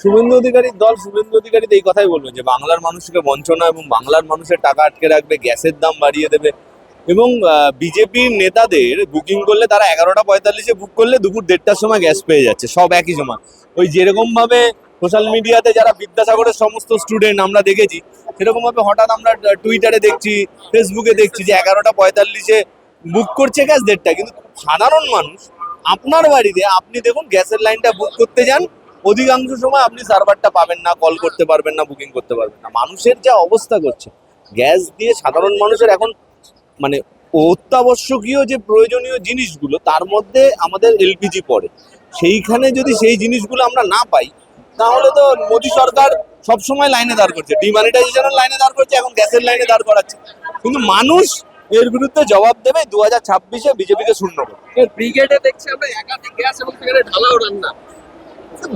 শুভেন্দু অধিকারীর দল, শুভেন্দু অধিকারী এই কথাই বলবে যে বাংলার মানুষকে বঞ্চনা এবং বাংলার মানুষের টাকা আটকে রাখবে, গ্যাসের দাম বাড়িয়ে দেবে। এবং বিজেপির নেতাদের বুকিং করলে তারা 11:45-এ বুক করলে দুপুর 1:30টার সময় গ্যাস পেয়ে যাচ্ছে, সব একই সময়। ওই যেরকম ভাবে সোশ্যাল মিডিয়াতে যারা বিদ্যাসাগরের সমস্ত স্টুডেন্ট আমরা দেখেছি, সেরকম ভাবে হঠাৎ আমরা টুইটারে দেখছি, ফেসবুকে দেখছি যে 11:45-এ বুক করছে গ্যাস 1:30টায়। কিন্তু সাধারণ মানুষ, আপনার বাড়িতে আপনি দেখুন গ্যাসের লাইনটা বুক করতে যান, অধিকাংশ সময় আপনি সার্ভারটা পাবেন না, কল করতে পারবেন না, বুকিং করতে পারবেন না। মানুষের যা অবস্থা করছে গ্যাস দিয়ে, সাধারণ মানুষের এখন মানে অত্যাবশ্যকীয় যে প্রয়োজনীয় জিনিসগুলো তার মধ্যে আমাদের এলপিজি পড়ে। সেইখানে যদি সেই জিনিসগুলো আমরা না পাই, তাহলে তো মোদী সরকার সবসময় লাইনে দাঁড় করছে, ডিমানিটাইজেশনের লাইনে দাঁড় করছে, এখন গ্যাসের লাইনে দাঁড় করাচ্ছে। কিন্তু মানুষ এর বিরুদ্ধে জবাব দেবে 2026-এ বিজেপিকে শূন্য করে। ব্রিগেডে দেখছি আমরা একাধিক গ্যাস এবং সেখানে ঢালাও রান্না।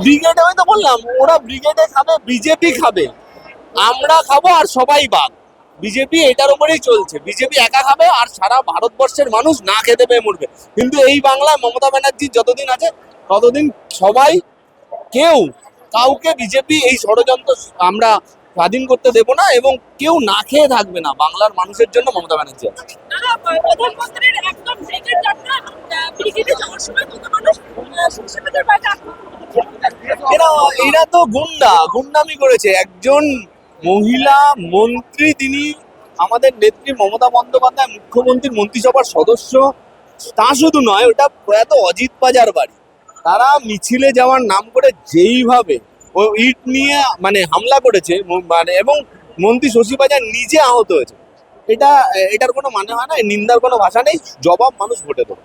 ব্রিগেডে, আমি তো বললাম, ওরা ব্রিগেডে খাবে, বিজেপি খাবে, আমরা খাবো, আর সবাই বাদ। বিজেপি এটার উপরেই চলছে, বিজেপি একা খাবে আর সারা ভারতবর্ষের মানুষ না খেতে পেয়ে মরবে। কিন্তু এই বাংলায় মমতা ব্যানার্জি যতদিন আছে ততদিন সবাই, কেউ কাউকে বিজেপি এই ষড়যন্ত্র আমরা স্বাধীন করতে দেবো না, এবং কেউ না খেয়ে থাকবে না। বাংলার মানুষের জন্য মমতা ব্যানার্জি আছে। প্রধানমন্ত্রীর একদম ব্রিগেড যাত্রা, ব্রিগেডে যাওয়ার সময় কত মানুষ সরষেবাজার বাজারে আক্রমণ করছে। এরা তো গুন্ডামি করেছে। একজন মহিলা মন্ত্রী, তিনি আমাদের নেত্রী মমতা বন্দ্যোপাধ্যায় মুখ্যমন্ত্রীর মন্ত্রিসভার সদস্য। তা শুধু নয়, ওটা প্রয়াত অজিত বাজার বাড়ি। তারা মিছিলে যাওয়ার নাম করে যেইভাবে ও ইট নিয়ে হামলা করেছে, এবং মন্ত্রী শশী বাজার নিজে আহত হয়েছে, এটার কোনো মানে হয় না। নিন্দার কোনো ভাষা নেই, জবাব মানুষ ভোটে দেবে।